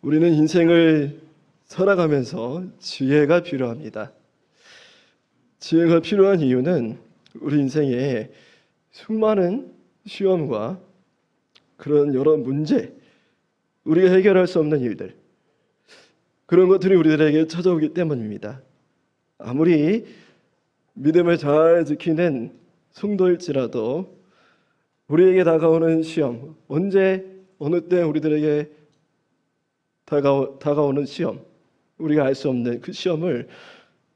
우리는 인생을 살아가면서 지혜가 필요합니다. 지혜가 필요한 이유는 우리 인생에 수많은 시험과 그런 여러 문제, 우리가 해결할 수 없는 일들, 그런 것들이 우리들에게 찾아오기 때문입니다. 아무리 믿음을 잘 지키는 성도일지라도 우리에게 다가오는 시험, 언제 어느 때 우리들에게 다가오는 시험, 우리가 알 수 없는 그 시험을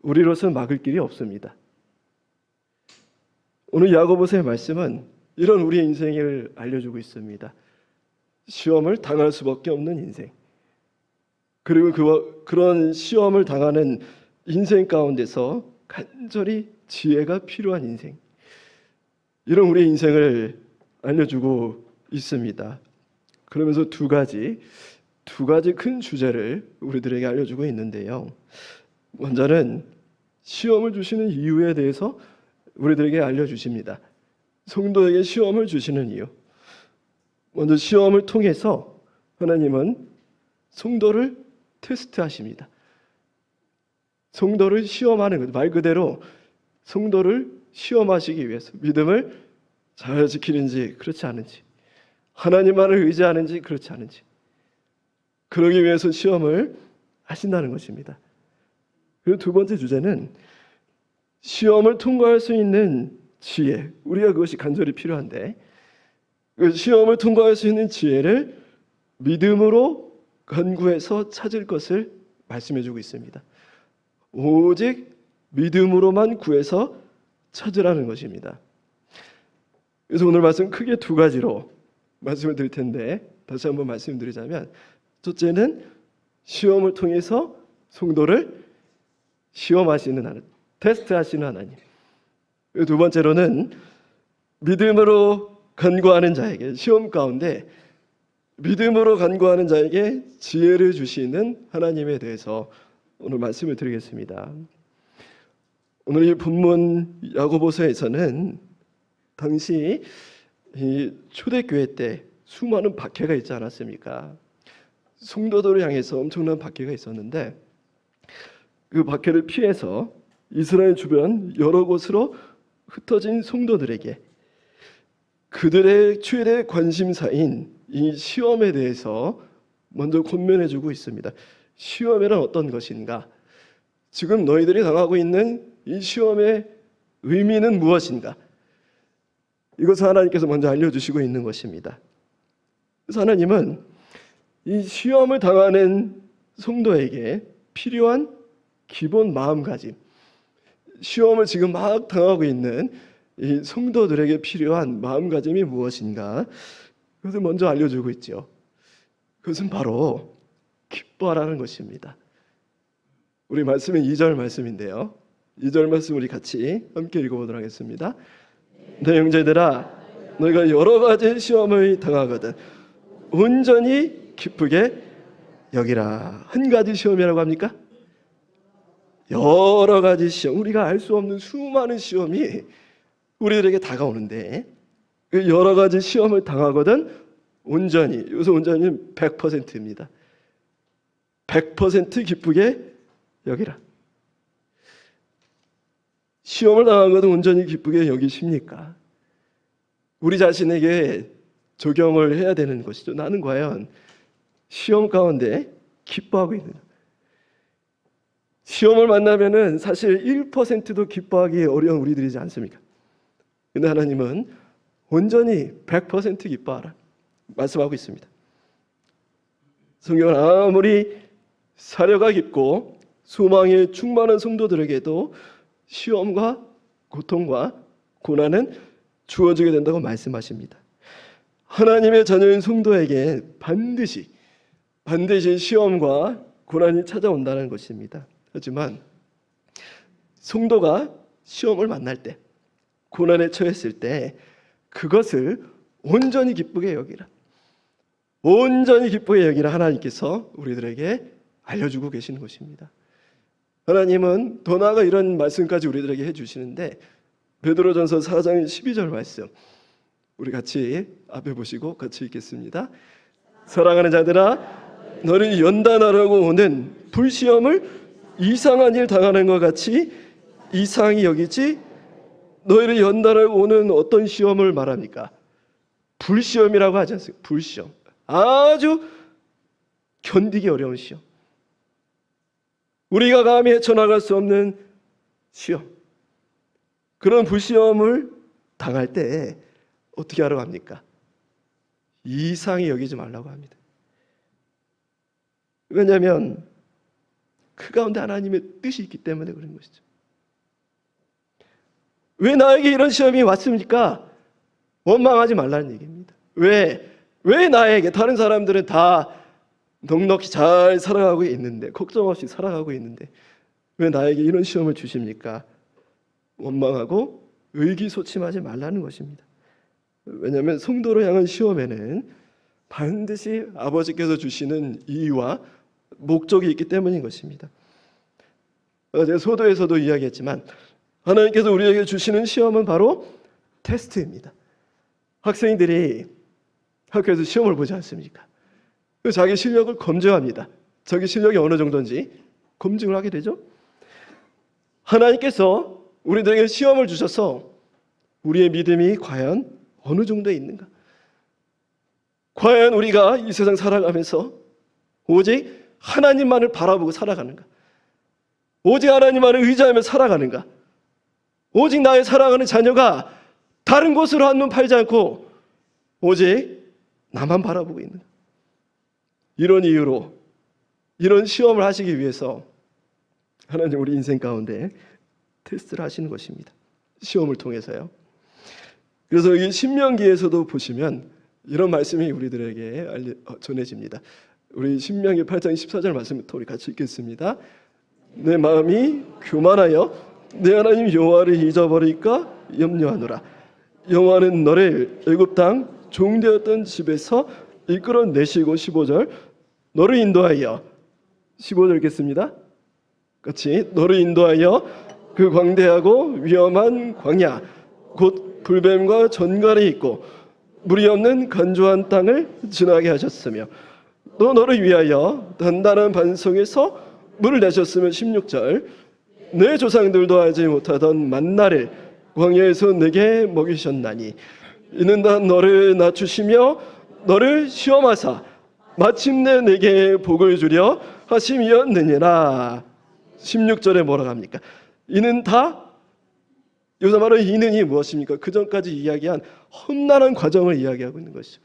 우리로서는 막을 길이 없습니다. 오늘 야고보서의 말씀은 이런 우리의 인생을 알려주고 있습니다. 시험을 당할 수밖에 없는 인생, 그리고 그런 시험을 당하는 인생 가운데서 간절히 지혜가 필요한 인생, 이런 우리의 인생을 알려주고 있습니다. 그러면서 두 가지 큰 주제를 우리들에게 알려주고 있는데요. 먼저는 시험을 주시는 이유에 대해서 우리들에게 알려주십니다. 성도에게 시험을 주시는 이유. 먼저 시험을 통해서 하나님은 성도를 테스트하십니다. 성도를 시험하는 것, 말 그대로 성도를 시험하시기 위해서 믿음을 잘 지키는지 그렇지 않은지, 하나님만을 의지하는지 그렇지 않은지, 그러기 위해서 시험을 하신다는 것입니다. 그리고 두 번째 주제는 시험을 통과할 수 있는 지혜, 우리가 그것이 간절히 필요한데 그 시험을 통과할 수 있는 지혜를 믿음으로 간구해서 찾을 것을 말씀해주고 있습니다. 오직 믿음으로만 구해서 찾으라는 것입니다. 그래서 오늘 말씀 크게 두 가지로 말씀을 드릴 텐데 다시 한번 말씀드리자면, 첫째는 시험을 통해서 성도를 시험하시는 하나님, 테스트하시는 하나님. 두 번째로는 믿음으로 간구하는 자에게, 시험 가운데 믿음으로 간구하는 자에게 지혜를 주시는 하나님에 대해서 오늘 말씀을 드리겠습니다. 오늘 이 본문 야고보서에서는 당시 이 초대교회 때 수많은 박해가 있지 않았습니까? 성도들을 향해서 엄청난 박해가 있었는데 그 박해를 피해서 이스라엘 주변 여러 곳으로 흩어진 성도들에게 그들의 최대 관심사인 이 시험에 대해서 먼저 권면해주고 있습니다. 시험이란 어떤 것인가? 지금 너희들이 당하고 있는 이 시험의 의미는 무엇인가? 이것을 하나님께서 먼저 알려주시고 있는 것입니다. 그래서 하나님은 이 시험을 당하는 성도에게 필요한 기본 마음가짐, 시험을 지금 막 당하고 있는 이 성도들에게 필요한 마음가짐이 무엇인가? 그것을 먼저 알려주고 있죠. 그것은 바로 기뻐하라는 것입니다. 우리 말씀은 2절 말씀인데요. 2절 말씀 우리 같이 함께 읽어보도록 하겠습니다. 내 형제들아, 너희가 여러 가지 시험을 당하거든 온전히 기쁘게 여기라. 한 가지 시험이라고 합니까? 여러 가지 시험, 우리가 알 수 없는 수많은 시험이 우리들에게 다가오는데 그 여러 가지 시험을 당하거든 온전히, 여기서 온전히는 100%입니다. 100% 기쁘게 여기라. 시험을 당하거든 온전히 기쁘게 여기십니까? 우리 자신에게 적용을 해야 되는 것이죠. 나는 과연 시험 가운데 기뻐하고 있느냐? 시험을 만나면은 사실 1%도 기뻐하기 어려운 우리들이지 않습니까? 근데 하나님은 온전히 100% 기뻐하라 말씀하고 있습니다. 성경은 아무리 사려가 깊고 소망이 충만한 성도들에게도 시험과 고통과 고난은 주어지게 된다고 말씀하십니다. 하나님의 자녀인 성도에게 반드시 시험과 고난이 찾아온다는 것입니다. 하지만 성도가 시험을 만날 때, 고난에 처했을 때 그것을 온전히 기쁘게 여기라. 온전히 기쁘게 여기라 하나님께서 우리들에게 알려주고 계시는 것입니다. 하나님은 더 나아가 이런 말씀까지 우리들에게 해주시는데 베드로전서 4장 12절 말씀 우리 같이 앞에 보시고 같이 읽겠습니다. 사랑하는 자들아 너를 연단하려고 오는 불시험을 이상한 일 당하는 것 같이 이상히 여기지. 너희를 연단하려고 오는 어떤 시험을 말합니까? 불시험이라고 하지 않습니까? 불시험. 아주 견디기 어려운 시험. 우리가 감히 헤쳐나갈 수 없는 시험. 그런 불시험을 당할 때 어떻게 하라고 합니까? 이상히 여기지 말라고 합니다. 왜냐하면 그 가운데 하나님의 뜻이 있기 때문에 그런 것이죠. 왜 나에게 이런 시험이 왔습니까? 원망하지 말라는 얘기입니다. 왜 나에게? 다른 사람들은 다 넉넉히 잘 살아가고 있는데, 걱정 없이 살아가고 있는데 왜 나에게 이런 시험을 주십니까? 원망하고 의기소침하지 말라는 것입니다. 왜냐하면 성도를 향한 시험에는 반드시 아버지께서 주시는 이유와 목적이 있기 때문인 것입니다. 어제 소도에서도 이야기했지만 하나님께서 우리에게 주시는 시험은 바로 테스트입니다. 학생들이 학교에서 시험을 보지 않습니까? 자기 실력을 검증합니다. 자기 실력이 어느 정도인지 검증을 하게 되죠. 하나님께서 우리들에게 시험을 주셔서 우리의 믿음이 과연 어느 정도에 있는가? 과연 우리가 이 세상 살아가면서 오직 하나님만을 바라보고 살아가는가? 오직 하나님만을 의지하며 살아가는가? 오직 나의 사랑하는 자녀가 다른 곳으로 한눈 팔지 않고 오직 나만 바라보고 있는가? 이런 이유로 이런 시험을 하시기 위해서 하나님 우리 인생 가운데 테스트를 하시는 것입니다. 시험을 통해서요. 그래서 이 신명기에서도 보시면 이런 말씀이 우리들에게 전해집니다. 우리 신명기 8장 14절 말씀부터 우리 같이 읽겠습니다. 내 마음이 교만하여 내 하나님 여호와를 잊어버릴까 염려하노라. 여호와는 너를 애굽 땅 종되었던 집에서 이끌어내시고 15절 너를 인도하여 15절 읽겠습니다. 같이 너를 인도하여 그 광대하고 위험한 광야 곧 불뱀과 전갈이 있고 물이 없는 건조한 땅을 지나게 하셨으며 또 너를 위하여 단단한 반석에서 물을 내셨으며 16절 내 조상들도 알지 못하던 만나를 광야에서 내게 먹이셨나니 이는 다 너를 낮추시며 너를 시험하사 마침내 내게 복을 주려 하심이었느니라. 16절에 뭐라고 합니까? 이는 다 여기서 말하는 이는이 무엇입니까? 그 전까지 이야기한 험난한 과정을 이야기하고 있는 것이죠.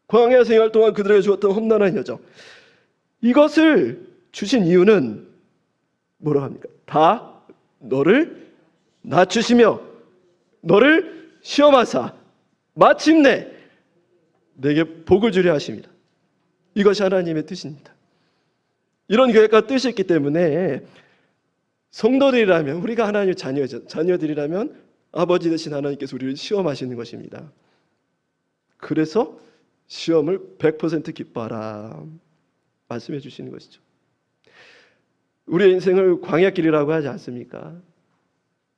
광야 생활 동안 그들에게 주었던 험난한 여정, 이것을 주신 이유는 뭐라고 합니까? 다 너를 낮추시며 너를 시험하사 마침내 내게 복을 주려 하십니다. 이것이 하나님의 뜻입니다. 이런 계획과 뜻이 있기 때문에 성도들이라면, 우리가 하나님의 자녀들이라면 아버지 되신 하나님께서 우리를 시험하시는 것입니다. 그래서 시험을 100% 기뻐하라 말씀해 주시는 것이죠. 우리의 인생을 광야길이라고 하지 않습니까?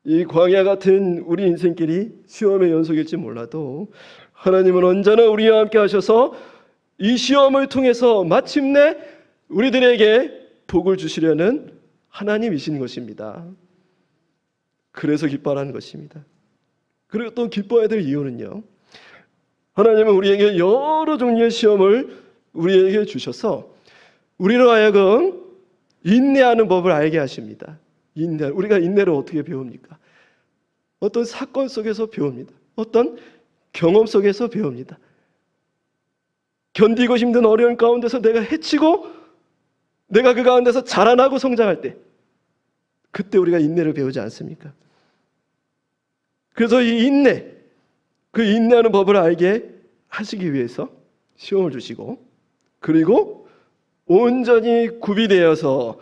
이 광야 같은 우리 인생길이 시험의 연속일지 몰라도 하나님은 언제나 우리와 함께 하셔서 이 시험을 통해서 마침내 우리들에게 복을 주시려는 하나님이신 것입니다. 그래서 기뻐하라는 것입니다. 그리고 또 기뻐해야 될 이유는요, 하나님은 우리에게 여러 종류의 시험을 우리에게 주셔서 우리로 하여금 인내하는 법을 알게 하십니다. 우리가 인내를 어떻게 배웁니까? 어떤 사건 속에서 배웁니다. 어떤 경험 속에서 배웁니다. 견디고 힘든 어려운 가운데서 내가 헤치고 내가 그 가운데서 자라나고 성장할 때, 그때 우리가 인내를 배우지 않습니까? 그래서 이 인내, 그 인내하는 법을 알게 하시기 위해서 시험을 주시고, 그리고 온전히 구비되어서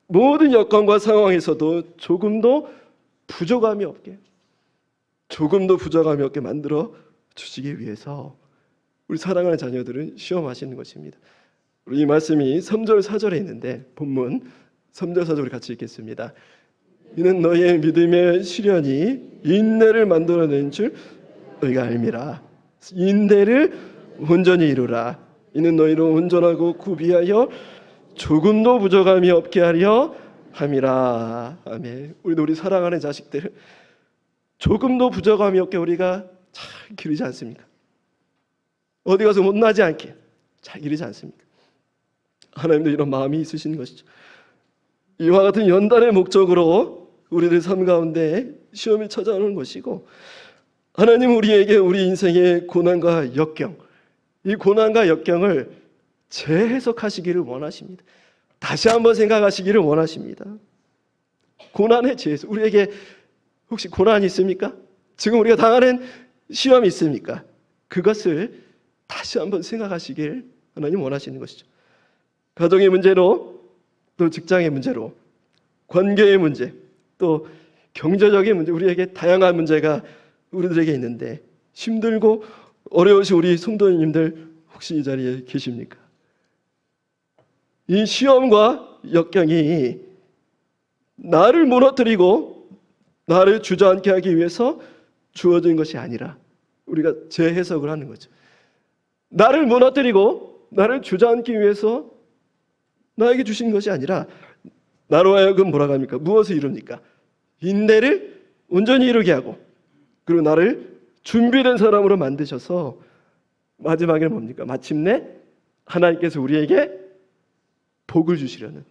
모든 여건과 상황에서도 조금도 부족함이 없게 만들어 주시기 위해서 우리 사랑하는 자녀들은 시험하시는 것입니다. 우리 이 말씀이 3절 4절에 있는데 본문 3절 4절 우리 같이 읽겠습니다. 이는 너희의 믿음의 시련이 인내를 만들어낸 줄 너희가 알미라. 인내를 온전히 이루라. 이는 너희로 온전하고 구비하여 조금도 부족함이 없게 하려 함이라. 아멘. 우리 사랑하는 자식들, 조금도 부족함이 없게 우리가 잘 기르지 않습니까? 어디 가서 못나지 않게 잘 기르지 않습니까? 하나님도 이런 마음이 있으신 것이죠. 이와 같은 연단의 목적으로 우리들 삶 가운데 시험이 찾아오는 것이고, 하나님 우리에게 우리 인생의 고난과 역경, 이 고난과 역경을 재해석하시기를 원하십니다. 다시 한번 생각하시기를 원하십니다. 고난의 재해석. 우리에게 혹시 고난이 있습니까? 지금 우리가 당하는 시험이 있습니까? 그것을 다시 한번 생각하시길 하나님 원하시는 것이죠. 가정의 문제로, 또 직장의 문제로, 관계의 문제, 또 경제적인 문제, 우리에게 다양한 문제가 우리들에게 있는데, 힘들고 어려우신 우리 성도님들 혹시 이 자리에 계십니까? 이 시험과 역경이 나를 무너뜨리고 나를 주저앉게 하기 위해서 주어진 것이 아니라 우리가 재해석을 하는 거죠. 나를 무너뜨리고 나를 주저앉기 위해서 나에게 주신 것이 아니라 나로 하여금 뭐라고 합니까? 무엇을 이룹니까? 인내를 온전히 이루게 하고, 그리고 나를 준비된 사람으로 만드셔서 마지막에 뭡니까? 마침내 하나님께서 우리에게 복을 주시려는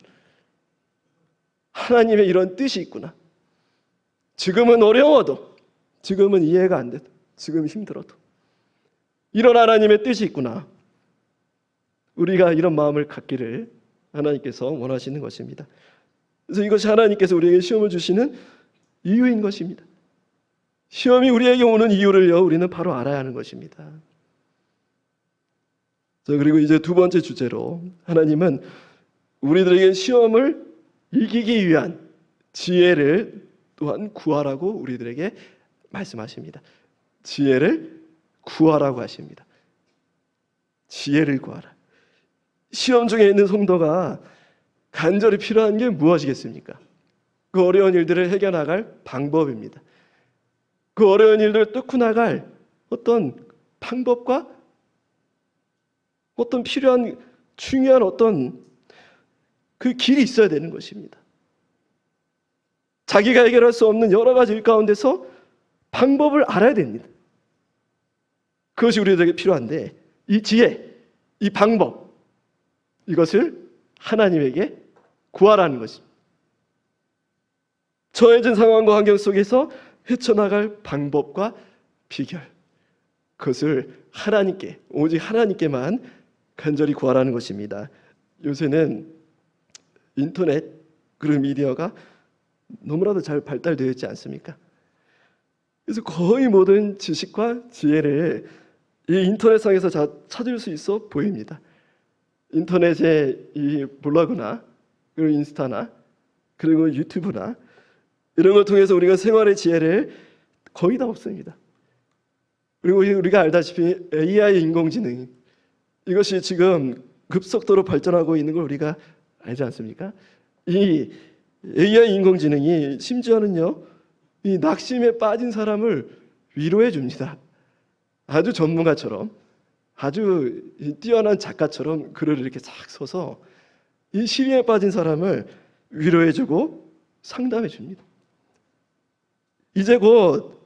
하나님의 이런 뜻이 있구나. 지금은 어려워도, 지금은 이해가 안 돼도, 지금 힘들어도 이런 하나님의 뜻이 있구나. 우리가 이런 마음을 갖기를 하나님께서 원하시는 것입니다. 그래서 이것이 하나님께서 우리에게 시험을 주시는 이유인 것입니다. 시험이 우리에게 오는 이유를요, 우리는 바로 알아야 하는 것입니다. 자, 그리고 이제 두 번째 주제로, 하나님은 우리들에게 시험을 이기기 위한 지혜를 또한 구하라고 우리들에게 말씀하십니다. 지혜를 구하라고 하십니다. 지혜를 구하라. 시험 중에 있는 성도가 간절히 필요한 게 무엇이겠습니까? 그 어려운 일들을 해결나갈 방법입니다. 그 어려운 일들을 뚫고 나갈 어떤 방법과 어떤 필요한 중요한 어떤 그 길이 있어야 되는 것입니다. 자기가 해결할 수 없는 여러 가지 일 가운데서 방법을 알아야 됩니다. 그것이 우리에게 필요한데, 이 지혜, 이 방법, 이것을 하나님에게 구하라는 것입니다. 처해진 상황과 환경 속에서 헤쳐나갈 방법과 비결, 그것을 하나님께, 오직 하나님께만 간절히 구하라는 것입니다. 요새는 인터넷 그리고 미디어가 너무나도 잘 발달되어 있지 않습니까? 그래서 거의 모든 지식과 지혜를 이 인터넷상에서 찾을 수 있어 보입니다. 인터넷의 이 블로그나 그리고 인스타나 그리고 유튜브나 이런 걸 통해서 우리가 생활의 지혜를 거의 다 얻습니다. 그리고 우리가 알다시피 AI 인공지능, 이것이 지금 급속도로 발전하고 있는 걸 우리가 알지 않습니까? 이 AI 인공지능이 심지어는요, 이 낙심에 빠진 사람을 위로해 줍니다. 아주 전문가처럼, 아주 뛰어난 작가처럼 글을 이렇게 싹 써서 이 시리에 빠진 사람을 위로해 주고 상담해 줍니다. 이제 곧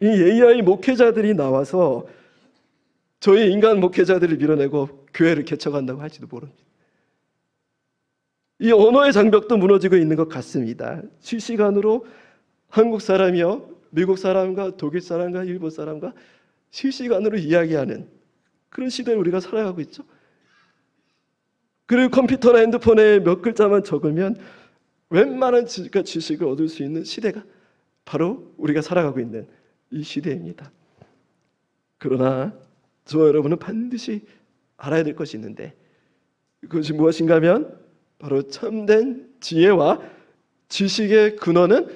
이 AI 목회자들이 나와서 저희 인간 목회자들을 밀어내고 교회를 개척한다고 할지도 모릅니다. 이 언어의 장벽도 무너지고 있는 것 같습니다. 실시간으로 한국 사람이요, 미국 사람과 독일 사람과 일본 사람과 실시간으로 이야기하는 그런 시대를 우리가 살아가고 있죠. 그리고 컴퓨터나 핸드폰에 몇 글자만 적으면 웬만한 지식을 얻을 수 있는 시대가 바로 우리가 살아가고 있는 이 시대입니다. 그러나 저와 여러분은 반드시 알아야 될 것이 있는데, 그것이 무엇인가 하면 바로 참된 지혜와 지식의 근원은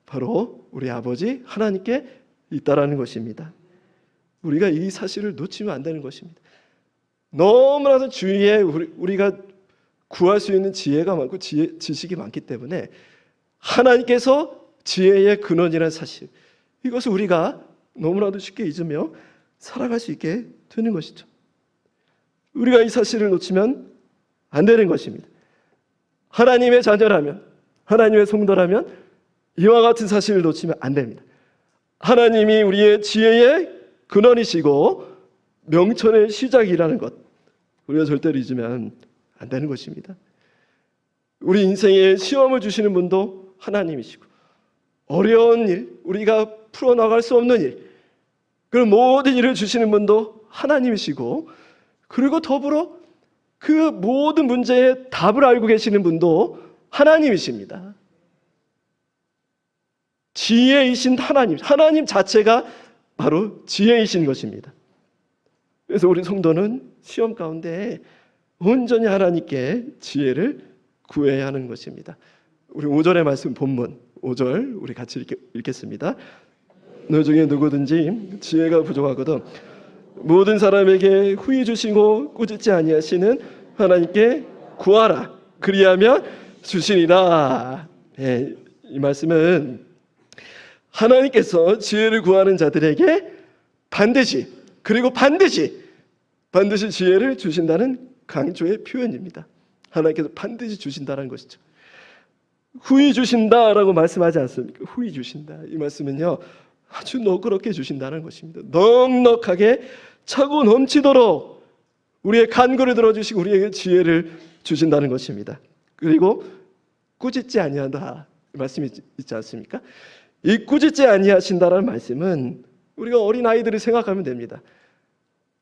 바로 우리 아버지 하나님께 있다라는 것입니다. 우리가 이 사실을 놓치면 안 되는 것입니다. 너무나도 주위에 우리가 구할 수 있는 지혜가 많고 지식이 많기 때문에 하나님께서 지혜의 근원이라는 사실, 이것을 우리가 너무나도 쉽게 잊으며 살아갈 수 있게 되는 것이죠. 우리가 이 사실을 놓치면 안 되는 것입니다. 하나님의 자녀라면, 하나님의 성도라면 이와 같은 사실을 놓치면 안 됩니다. 하나님이 우리의 지혜의 근원이시고 명철의 시작이라는 것, 우리가 절대로 잊으면 안 되는 것입니다. 우리 인생에 시험을 주시는 분도 하나님이시고, 어려운 일, 우리가 풀어나갈 수 없는 일, 그런 모든 일을 주시는 분도 하나님이시고, 그리고 더불어 그 모든 문제의 답을 알고 계시는 분도 하나님이십니다. 지혜이신 하나님, 하나님 자체가 바로 지혜이신 것입니다. 그래서 우리 성도는 시험 가운데 온전히 하나님께 지혜를 구해야 하는 것입니다. 우리 5절의 말씀 본문 5절 우리 같이 읽겠습니다. 너 중에 누구든지 지혜가 부족하거든 모든 사람에게 후히 주시고 꾸짖지 아니하시는 하나님께 구하라. 그리하면 주시리라. 네, 이 말씀은 하나님께서 지혜를 구하는 자들에게 반드시 지혜를 주신다는 강조의 표현입니다. 하나님께서 반드시 주신다는 것이죠. 후히 주신다라고 말씀하지 않습니까? 후히 주신다. 이 말씀은요, 아주 너그럽게 주신다는 것입니다. 넉넉하게 차고 넘치도록 우리의 간구를 들어주시고 우리에게 지혜를 주신다는 것입니다. 그리고 꾸짖지 아니한다 말씀이 있지 않습니까? 이 꾸짖지 아니하신다라는 말씀은 우리가 어린아이들을 생각하면 됩니다.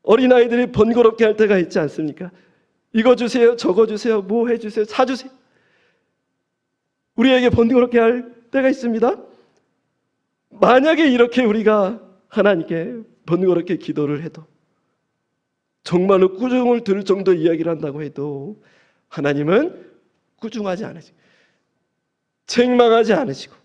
어린아이들이 번거롭게 할 때가 있지 않습니까? 이거 주세요, 저거 주세요, 뭐 해주세요, 사주세요. 우리에게 번거롭게 할 때가 있습니다. 만약에 이렇게 우리가 하나님께 번거롭게 기도를 해도, 정말로 꾸중을 들을 정도 이야기를 한다고 해도 하나님은 꾸중하지 않으시고 책망하지 않으시고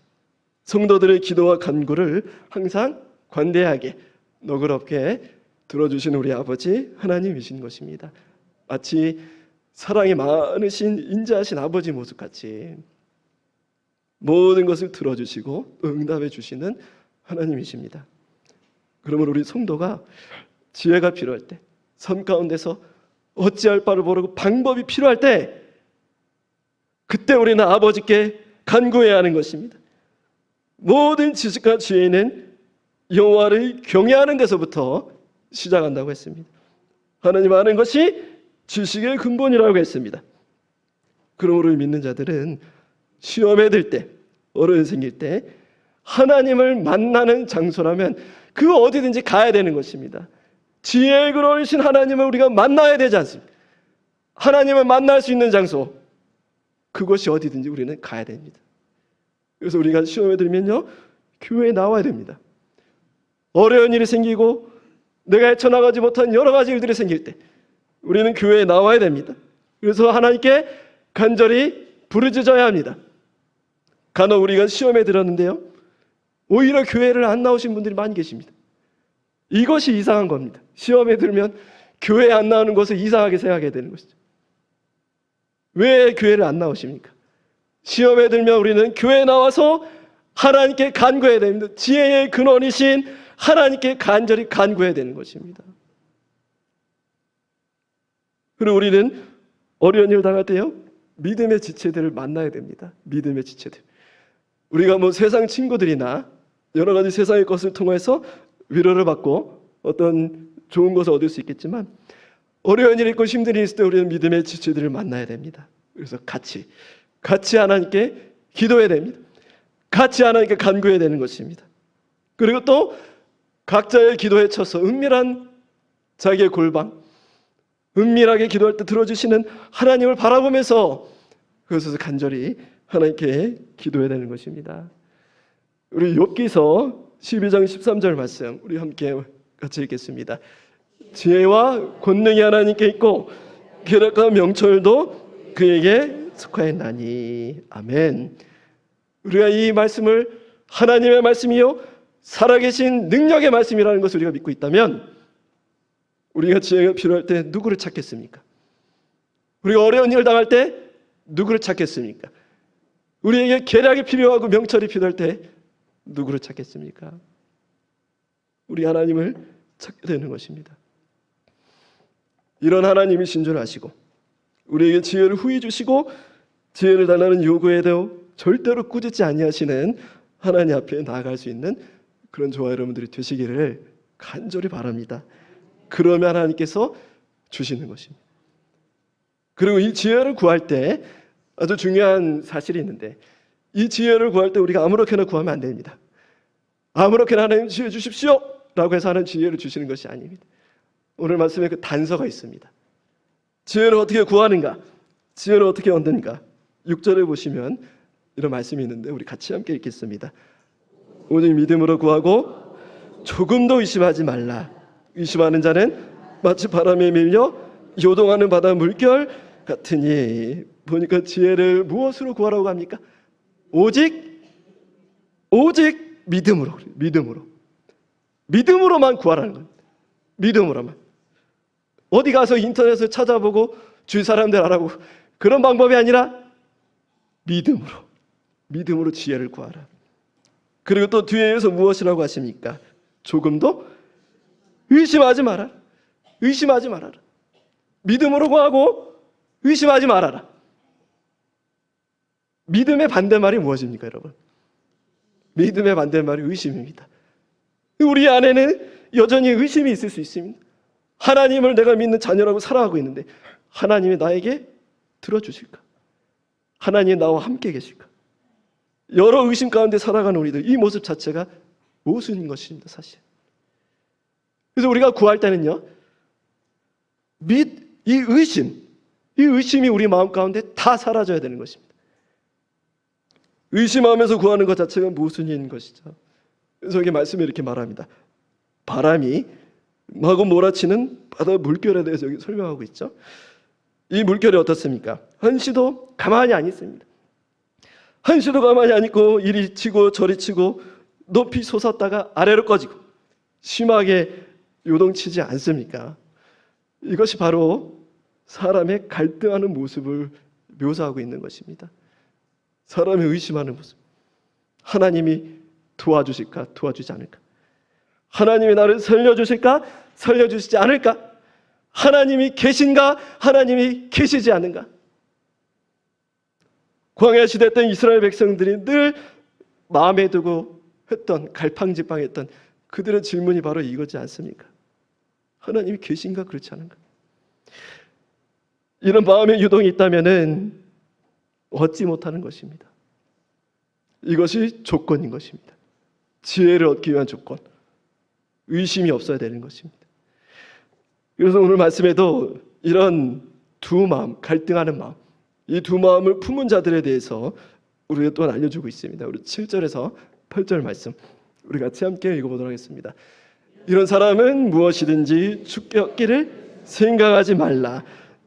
성도들의 기도와 간구를 항상 관대하게 너그럽게 들어주시는 우리 아버지 하나님이신 것입니다. 마치 사랑이 많으신 인자하신 아버지 모습같이 모든 것을 들어주시고 응답해 주시는 하나님이십니다. 그러므로 우리 성도가 지혜가 필요할 때, 삶 가운데서 어찌할 바를 모르고 방법이 필요할 때, 그때 우리는 아버지께 간구해야 하는 것입니다. 모든 지식과 지혜는 여호와를 경외하는 데서부터 시작한다고 했습니다. 하나님 아는 것이 지식의 근본이라고 했습니다. 그러므로 믿는 자들은 시험에 들 때, 어려움이 생길 때 하나님을 만나는 장소라면 그 어디든지 가야 되는 것입니다. 지혜의 근원이신 하나님을 우리가 만나야 되지 않습니까? 하나님을 만날 수 있는 장소, 그것이 어디든지 우리는 가야 됩니다. 그래서 우리가 시험에 들면요, 교회에 나와야 됩니다. 어려운 일이 생기고 내가 헤쳐나가지 못한 여러 가지 일들이 생길 때 우리는 교회에 나와야 됩니다. 그래서 하나님께 간절히 부르짖어야 합니다. 간혹 우리가 시험에 들었는데요, 오히려 교회를 안 나오신 분들이 많이 계십니다. 이것이 이상한 겁니다. 시험에 들면 교회에 안 나오는 것을 이상하게 생각해야 되는 것이죠. 왜 교회를 안 나오십니까? 시험에 들면 우리는 교회에 나와서 하나님께 간구해야 됩니다. 지혜의 근원이신 하나님께 간절히 간구해야 되는 것입니다. 그리고 우리는 어려운 일을 당할 때요, 믿음의 지체들을 만나야 됩니다. 믿음의 지체들. 우리가 뭐 세상 친구들이나 여러 가지 세상의 것을 통해서 위로를 받고 어떤 좋은 것을 얻을 수 있겠지만, 어려운 일이 있고 힘든 일이 있을 때 우리는 믿음의 지체들을 만나야 됩니다. 그래서 같이 하나님께 기도해야 됩니다. 같이 하나님께 간구해야 되는 것입니다. 그리고 또 각자의 기도에 쳐서 은밀한 자기의 골방, 은밀하게 기도할 때 들어주시는 하나님을 바라보면서 그것에서 간절히 하나님께 기도해야 되는 것입니다. 우리 욥기서 12장 13절 말씀 우리 함께 같이 읽겠습니다. 지혜와 권능이 하나님께 있고 계략과 명철도 그에게 속하였나니. 아멘. 우리가 이 말씀을 하나님의 말씀이요 살아계신 능력의 말씀이라는 것을 우리가 믿고 있다면, 우리가 지혜가 필요할 때 누구를 찾겠습니까? 우리가 어려운 일을 당할 때 누구를 찾겠습니까? 우리에게 계략이 필요하고 명철이 필요할 때 누구를 찾겠습니까? 우리 하나님을 찾게 되는 것입니다. 이런 하나님이신 줄 아시고 우리에게 지혜를 후히 주시고 지혜를 달라는 요구에도 절대로 꾸짖지 아니하시는 하나님 앞에 나아갈 수 있는 그런 저와 여러분들이 되시기를 간절히 바랍니다. 그러면 하나님께서 주시는 것입니다. 그리고 이 지혜를 구할 때 아주 중요한 사실이 있는데, 이 지혜를 구할 때 우리가 아무렇게나 구하면 안 됩니다. 아무렇게나 하나님 지혜 주십시오 라고 해서 하나님 지혜를 주시는 것이 아닙니다. 오늘 말씀에 그 단서가 있습니다. 지혜를 어떻게 구하는가, 지혜를 어떻게 얻는가. 6절에 보시면 이런 말씀이 있는데 우리 같이 함께 읽겠습니다. 오직 믿음으로 구하고 조금도 의심하지 말라. 의심하는 자는 마치 바람에 밀려 요동하는 바다 물결 같으니. 보니까 지혜를 무엇으로 구하라고 합니까? 오직 믿음으로만 구하라는 겁니다. 믿음으로만. 어디 가서 인터넷을 찾아보고 주위 사람들 알아보고 그런 방법이 아니라 믿음으로 지혜를 구하라. 그리고 또 뒤에서 무엇이라고 하십니까? 조금도 의심하지 말아라. 믿음으로 구하고 의심하지 말아라. 믿음의 반대말이 무엇입니까, 여러분? 믿음의 반대말이 의심입니다. 우리 안에는 여전히 의심이 있을 수 있습니다. 하나님을 내가 믿는 자녀라고 살아가고 있는데 하나님이 나에게 들어주실까? 하나님이 나와 함께 계실까? 여러 의심 가운데 살아가는 우리들, 이 모습 자체가 모순인 것입니다, 사실. 그래서 우리가 구할 때는요, 이 의심이 우리 마음 가운데 다 사라져야 되는 것입니다. 의심하면서 구하는 것 자체가 모순인 것이죠. 그래서 여기 말씀에 이렇게 말합니다. 바람이 마구 몰아치는 바다 물결에 대해서 여기 설명하고 있죠. 이 물결이 어떻습니까? 한시도 가만히 안 있습니다. 한시도 가만히 안 있고 이리 치고 저리 치고 높이 솟았다가 아래로 꺼지고 심하게 요동치지 않습니까? 이것이 바로 사람의 갈등하는 모습을 묘사하고 있는 것입니다. 사람의 의심하는 모습. 하나님이 도와주실까? 도와주지 않을까? 하나님이 나를 살려주실까? 살려주시지 않을까? 하나님이 계신가? 하나님이 계시지 않은가? 광야 시대 때 이스라엘 백성들이 늘 마음에 두고 했던, 갈팡질팡했던 그들의 질문이 바로 이거지 않습니까? 하나님이 계신가? 그렇지 않은가? 이런 마음의 유동이 있다면은 얻지 못하는 것입니다. 이것이 조건인 것입니다. 지혜를 얻기 위한 조건. 의심이 없어야 되는 것입니다. 그래서 오늘 말씀에도 이런 두 마음, 갈등하는 마음, 이 두 마음을 품은 자들에 대해서 우리가 또한 알려주고 있습니다. 우리 7절에서 8절 말씀 우리 같이 함께 읽어보도록 하겠습니다. 이런 사람은 무엇이든지 주께 얻기를 생각하지 말라.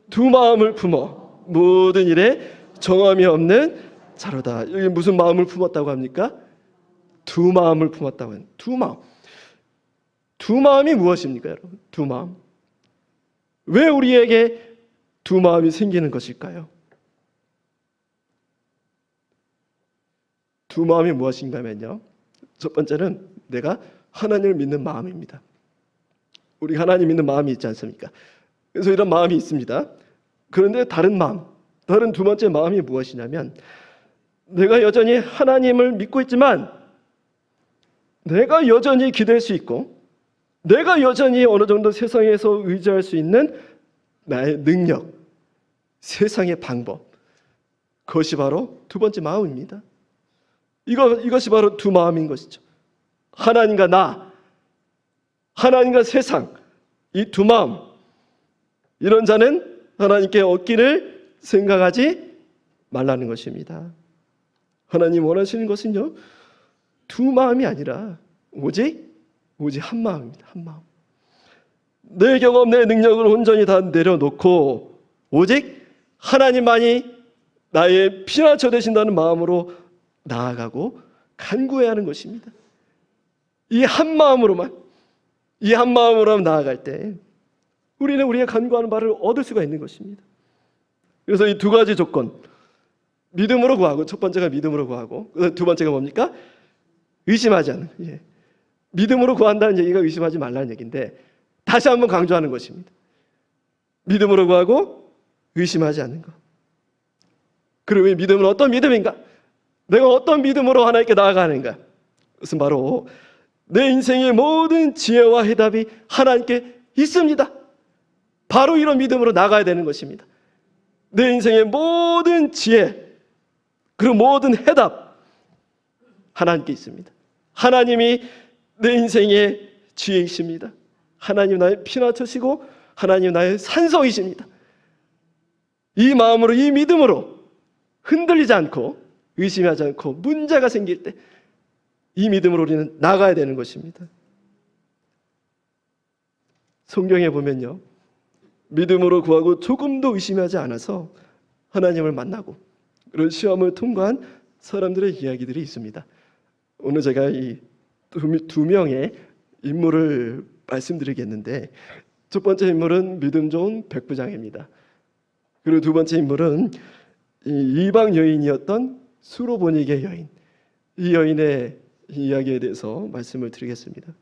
두 마음을 품어 모든 일에 정함이 없는 자로다. 여기 무슨 마음을 품었다고 합니까? 두 마음을 품었다고 합니다. 두 마음. 두 마음이 무엇입니까, 여러분? 두 마음. 왜 우리에게 두 마음이 생기는 것일까요? 두 마음이 무엇인가 하면요, 첫 번째는 내가 하나님을 믿는 마음입니다. 우리 하나님 믿는 마음이 있지 않습니까? 그래서 이런 마음이 있습니다. 그런데 다른 마음, 다른 두 번째 마음이 무엇이냐면, 내가 여전히 하나님을 믿고 있지만 내가 여전히 기댈 수 있고 내가 여전히 어느 정도 세상에서 의지할 수 있는 나의 능력, 세상의 방법, 그것이 바로 두 번째 마음입니다. 이것이 바로 두 마음인 것이죠. 하나님과 나, 하나님과 세상, 이 두 마음, 이런 자는 하나님께 얻기를 생각하지 말라는 것입니다. 하나님 원하시는 것은요, 두 마음이 아니라 오직 한 마음입니다. 한 마음. 내 경험, 내 능력을 온전히 다 내려놓고 오직 하나님만이 나의 피난처 되신다는 마음으로 나아가고 간구해야 하는 것입니다. 이 한 마음으로만 나아갈 때 우리는 우리의 간구하는 바를 얻을 수가 있는 것입니다. 그래서 이 두 가지 조건, 믿음으로 구하고, 첫 번째가 믿음으로 구하고, 두 번째가 뭡니까? 의심하지 않는. 예. 믿음으로 구한다는 얘기가 의심하지 말라는 얘기인데 다시 한번 강조하는 것입니다. 믿음으로 구하고 의심하지 않는 것. 그리고 이 믿음은 어떤 믿음인가? 내가 어떤 믿음으로 하나님께 나아가는가? 그것은 바로 내 인생의 모든 지혜와 해답이 하나님께 있습니다. 바로 이런 믿음으로 나가야 되는 것입니다. 내 인생의 모든 지혜, 그리고 모든 해답 하나님께 있습니다. 하나님이 내 인생의 지혜이십니다. 하나님 나의 피난처시고 하나님 나의 산성이십니다. 이 마음으로, 이 믿음으로 흔들리지 않고 의심하지 않고 문제가 생길 때 이 믿음으로 우리는 나가야 되는 것입니다. 성경에 보면요, 믿음으로 구하고 조금도 의심하지 않아서 하나님을 만나고 그런 시험을 통과한 사람들의 이야기들이 있습니다. 오늘 제가 이 두 명의 인물을 말씀드리겠는데, 첫 번째 인물은 믿음 좋은 백부장입니다. 그리고 두 번째 인물은 이방 여인이었던 수로보니게 여인. 이 여인의 이야기에 대해서 말씀을 드리겠습니다.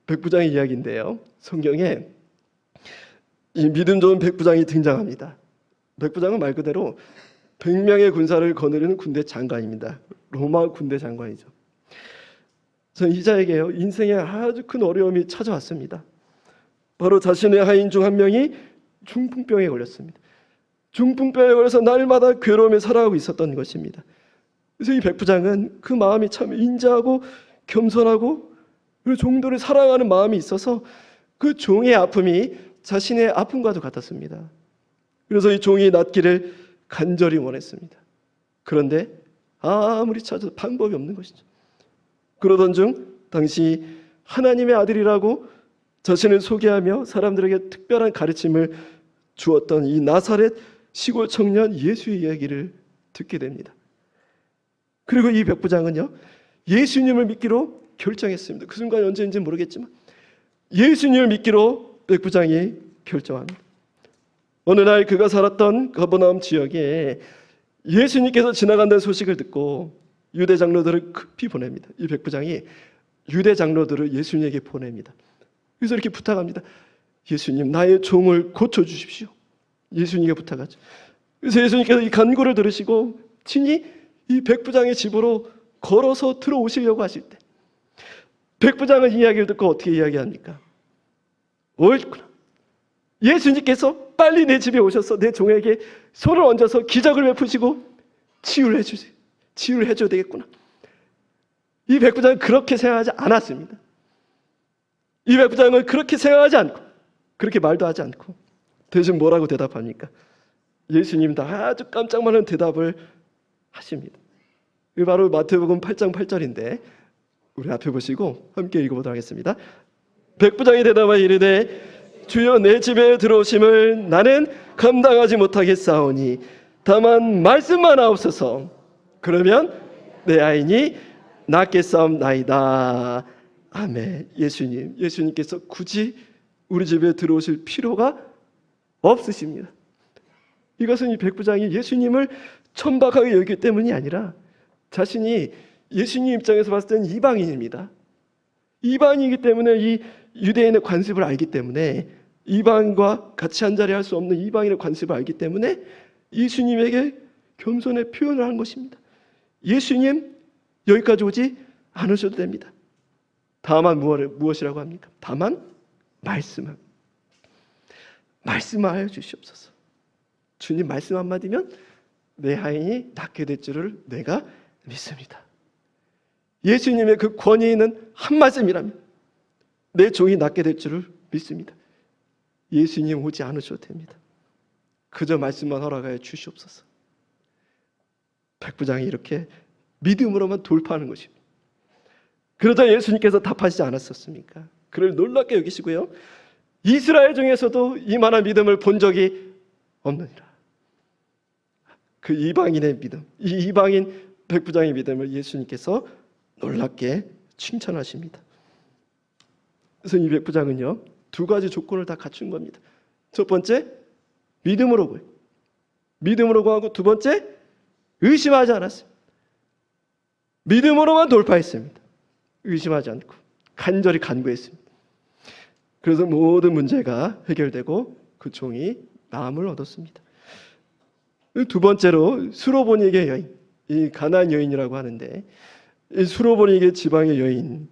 백부장의 이야기인데요, 성경에 이 믿음 좋은 백부장이 등장합니다. 백부장은 말 그대로 100명의 군사를 거느리는 군대 장관입니다. 로마 군대 장관이죠. 전 이 자에게요, 인생에 아주 큰 어려움이 찾아왔습니다. 바로 자신의 하인 중 한 명이 중풍병에 걸렸습니다. 중풍병에 걸려서 날마다 괴로움에 살아가고 있었던 것입니다. 그래서 이 백부장은 그 마음이 참 인자하고 겸손하고 그리고 종들을 사랑하는 마음이 있어서 그 종의 아픔이 자신의 아픔과도 같았습니다. 그래서 이 종이 낫기를 간절히 원했습니다. 그런데 아무리 찾아도 방법이 없는 것이죠. 그러던 중 당시 하나님의 아들이라고 자신을 소개하며 사람들에게 특별한 가르침을 주었던 이 나사렛 시골 청년 예수의 이야기를 듣게 됩니다. 그리고 이 백부장은요, 예수님을 믿기로 결정했습니다. 그 순간 언제인지 모르겠지만 예수님을 믿기로 백부장이 결정합니다. 어느 날 그가 살았던 가버나움 지역에 예수님께서 지나간다는 소식을 듣고 유대 장로들을 급히 보냅니다. 이 백부장이 유대 장로들을 예수님에게 보냅니다. 그래서 이렇게 부탁합니다. 예수님, 나의 종을 고쳐주십시오. 예수님께 부탁하죠. 그래서 예수님께서 이 간구를 들으시고 친히 이 백부장의 집으로 걸어서 들어오시려고 하실 때 백부장은 이야기를 듣고 어떻게 이야기합니까? 옳구나. 예수님께서 빨리 내 집에 오셔서 내 종에게 손을 얹어서 기적을 베푸시고 치유를 해주세요. 치유를 해줘야 되겠구나. 이 백부장은 그렇게 생각하지 않았습니다. 이 백부장은 그렇게 생각하지 않고 그렇게 말도 하지 않고 대신 뭐라고 대답합니까? 예수님도 아주 깜짝 놀란 대답을 하십니다. 이 바로 마태복음 8장 8절인데 우리 앞에 보시고 함께 읽어보도록 하겠습니다. 백부장이 대답하여 이르되 주여, 내 집에 들어오심을 나는 감당하지 못하겠사오니 다만 말씀만 하옵소서. 그러면 내 아이니 낫겠사옵나이다. 아멘. 예수님께서 굳이 우리 집에 들어오실 필요가 없으십니다. 이것은 이 백부장이 예수님을 천박하게 여기기 때문이 아니라 자신이 예수님 입장에서 봤을 때는 이방인입니다. 이방인이기 때문에 이 유대인의 관습을 알기 때문에, 이방인과 같이 한자리 할 수 없는 이방인의 관습을 알기 때문에 예수님에게 겸손의 표현을 한 것입니다. 예수님, 여기까지 오지 않으셔도 됩니다. 다만 무엇이라고 합니까? 다만 말씀하여 주시옵소서. 주님 말씀 한마디면 내 하인이 낫게 될 줄을 내가 믿습니다. 예수님의 그 권위 있는 한 말씀이라면 내 종이 낫게 될 줄을 믿습니다. 예수님 오지 않으셔도 됩니다. 그저 말씀만 허락하여 주시옵소서. 백부장이 이렇게 믿음으로만 돌파하는 것입니다. 그러자 예수님께서 답하시지 않았었습니까? 그를 놀랍게 여기시고요, 이스라엘 중에서도 이만한 믿음을 본 적이 없느니라. 그 이방인의 믿음, 이 이방인 백부장의 믿음을 예수님께서 놀랍게 칭찬하십니다. 그래서 이 백부장은요, 두 가지 조건을 다 갖춘 겁니다. 첫 번째, 믿음으로 구하고, 두 번째, 의심하지 않았습니다. 믿음으로만 돌파했습니다. 의심하지 않고 간절히 간구했습니다. 그래서 모든 문제가 해결되고 그 종이 나음을 얻었습니다. 두 번째로 수로보니게 여인, 이 가나안 여인이라고 하는데 이 수로보니게 지방의 여인에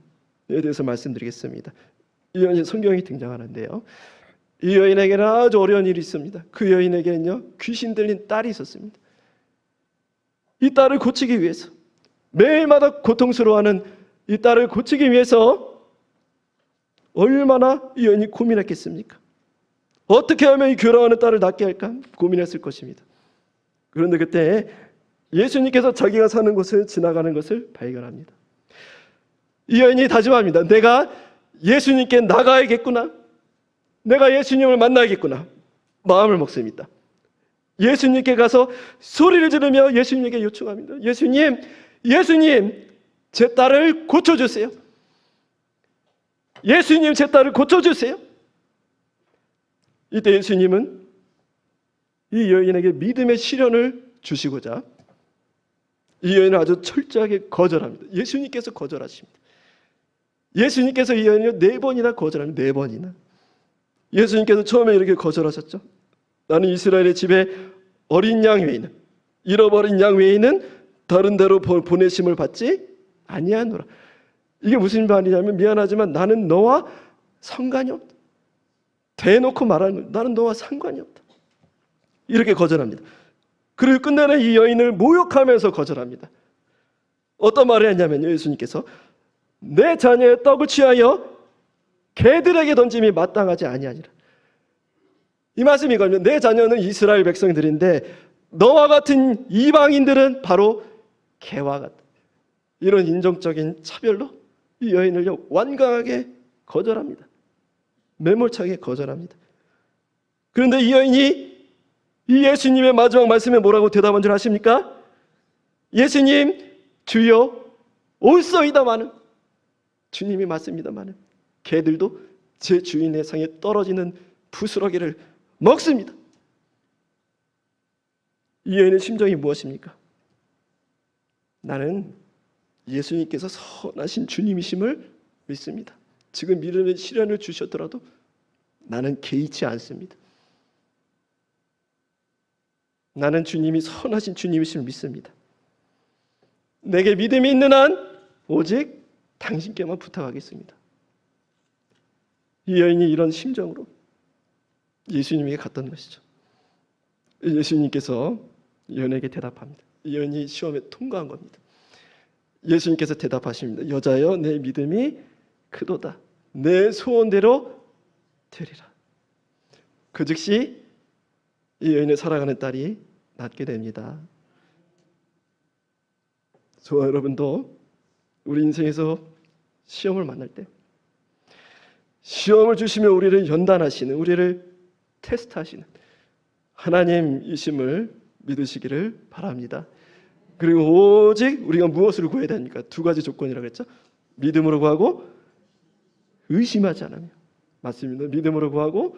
대해서 말씀드리겠습니다. 이 여인이 성경에 등장하는데요. 이 여인에게는 아주 어려운 일이 있습니다. 그 여인에게는요 귀신 들린 딸이 있었습니다. 이 딸을 고치기 위해서 매일마다 고통스러워하는 이 딸을 고치기 위해서 얼마나 이 여인이 고민했겠습니까? 어떻게 하면 이 괴로워하는 딸을 낫게 할까 고민했을 것입니다. 그런데 그때 예수님께서 자기가 사는 곳을 지나가는 것을 발견합니다. 이 여인이 다짐합니다. 내가 예수님께 나가야겠구나. 내가 예수님을 만나야겠구나. 마음을 먹습니다. 예수님께 가서 소리를 지르며 예수님에게 요청합니다. 예수님, 제 딸을 고쳐주세요. 예수님, 제 딸을 고쳐주세요. 이때 예수님은 이 여인에게 믿음의 시련을 주시고자 이 여인을 아주 철저하게 거절합니다. 예수님께서 거절하십니다. 예수님께서 이 여인을 4번이나 거절합니다. 4번이나. 예수님께서 처음에 이렇게 거절하셨죠. 나는 이스라엘의 집에 어린 양 외에는, 잃어버린 양 외에는 다른 데로 보내심을 받지 아니하노라. 이게 무슨 말이냐면, 미안하지만 나는 너와 상관이 없다. 대놓고 말하는 거예요. 나는 너와 상관이 없다. 이렇게 거절합니다. 그리고 끝내는 이 여인을 모욕하면서 거절합니다. 어떤 말을 했냐면요, 예수님께서 내 자녀의 떡을 취하여 개들에게 던짐이 마땅하지 아니하니라. 이 말씀이 이거든요. 내 자녀는 이스라엘 백성들인데 너와 같은 이방인들은 바로 개와 같다. 이런 인종적인 차별로 이 여인을 완강하게 거절합니다. 매몰차게 거절합니다. 그런데 이 여인이 이 예수님의 마지막 말씀에 뭐라고 대답한 줄 아십니까? 예수님, 주여 올소이다마는, 주님이 맞습니다마는 개들도 제 주인의 상에 떨어지는 부스러기를 먹습니다. 이 여인의 심정이 무엇입니까? 나는 예수님께서 선하신 주님이심을 믿습니다. 지금 믿음의 시련을 주셨더라도 나는 개의치 않습니다. 나는 주님이 선하신 주님이심을 믿습니다. 내게 믿음이 있는 한 오직 당신께만 부탁하겠습니다. 이 여인이 이런 심정으로 예수님에게 갔던 것이죠. 예수님께서 이 여인에게 대답합니다. 이 여인이 시험에 통과한 겁니다. 예수님께서 대답하십니다. 여자여, 내 믿음이 크도다. 내 소원대로 되리라. 그 즉시 이 여인의 사랑하는 딸이 낫게 됩니다. 저와 여러분도 우리 인생에서 시험을 만날 때, 시험을 주시며 우리를 연단하시는, 우리를 테스트하시는 하나님이심을 믿으시기를 바랍니다. 그리고 오직 우리가 무엇을 구해야 됩니까? 2가지 조건이라고 했죠. 믿음으로 구하고 의심하지 않으며. 맞습니다. 믿음으로 구하고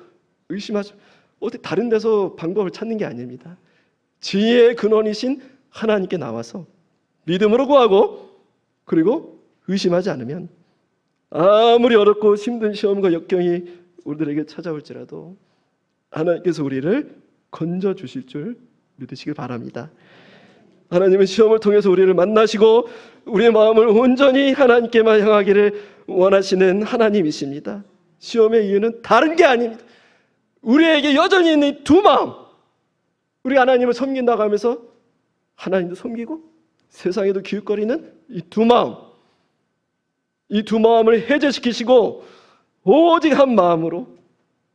의심하지. 어떻게 다른 데서 방법을 찾는 게 아닙니다. 지혜의 근원이신 하나님께 나와서 믿음으로 구하고 그리고 의심하지 않으면 아무리 어렵고 힘든 시험과 역경이 우리들에게 찾아올지라도 하나님께서 우리를 건져주실 줄 믿으시길 바랍니다. 하나님은 시험을 통해서 우리를 만나시고 우리의 마음을 온전히 하나님께만 향하기를 원하시는 하나님이십니다. 시험의 이유는 다른 게 아닙니다. 우리에게 여전히 있는 2 마음, 우리 하나님을 섬긴다고 하면서 하나님도 섬기고 세상에도 기웃거리는 이 2 마음, 이 2 마음을 해제시키시고 오직 한 마음으로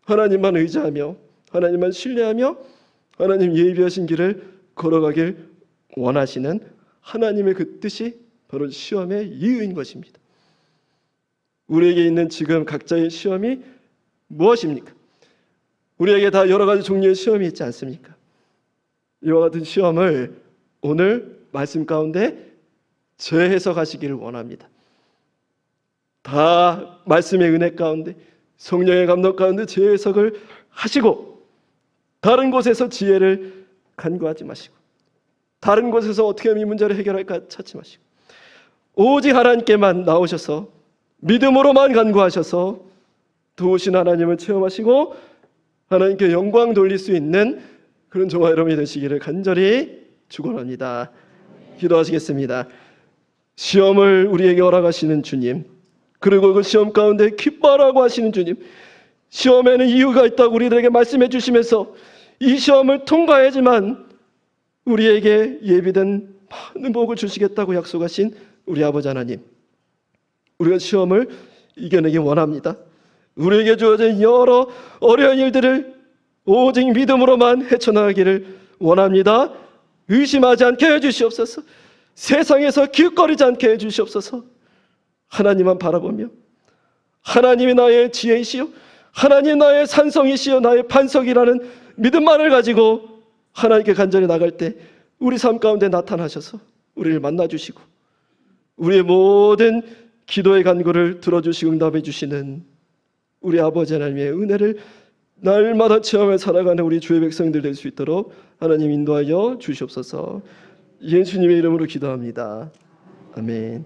하나님만 의지하며 하나님만 신뢰하며 하나님 예비하신 길을 걸어가길 원하시는 하나님의 그 뜻이 바로 시험의 이유인 것입니다. 우리에게 있는 지금 각자의 시험이 무엇입니까? 우리에게 다 여러 가지 종류의 시험이 있지 않습니까? 이와 같은 시험을 오늘 말씀 가운데 재해석하시기를 원합니다. 다 말씀의 은혜 가운데 성령의 감동 가운데 재해석을 하시고 다른 곳에서 지혜를 간구하지 마시고 다른 곳에서 어떻게 하면 이 문제를 해결할까 찾지 마시고 오직 하나님께만 나오셔서 믿음으로만 간구하셔서 도우신 하나님을 체험하시고 하나님께 영광 돌릴 수 있는 그런 저와 여러분이 되시기를 간절히 축원합니다. 기도하시겠습니다. 시험을 우리에게 허락하시는 주님, 그리고 그 시험 가운데 기뻐하라고 하시는 주님, 시험에는 이유가 있다고 우리들에게 말씀해 주시면서 이 시험을 통과해야지만 우리에게 예비된 많은 복을 주시겠다고 약속하신 우리 아버지 하나님, 우리가 시험을 이겨내기 원합니다. 우리에게 주어진 여러 어려운 일들을 오직 믿음으로만 헤쳐나가기를 원합니다. 의심하지 않게 해주시옵소서. 세상에서 기웃거리지 않게 해주시옵소서. 하나님만 바라보며 하나님이 나의 지혜이시요 하나님 나의 산성이시요 나의 반석이라는 믿음만을 가지고 하나님께 간절히 나갈 때 우리 삶 가운데 나타나셔서 우리를 만나주시고 우리의 모든 기도의 간구를 들어주시고 응답해 주시는 우리 아버지 하나님의 은혜를 날마다 체험해 살아가는 우리 주의 백성들 될 수 있도록 하나님 인도하여 주시옵소서. 예수님의 이름으로 기도합니다. 아멘.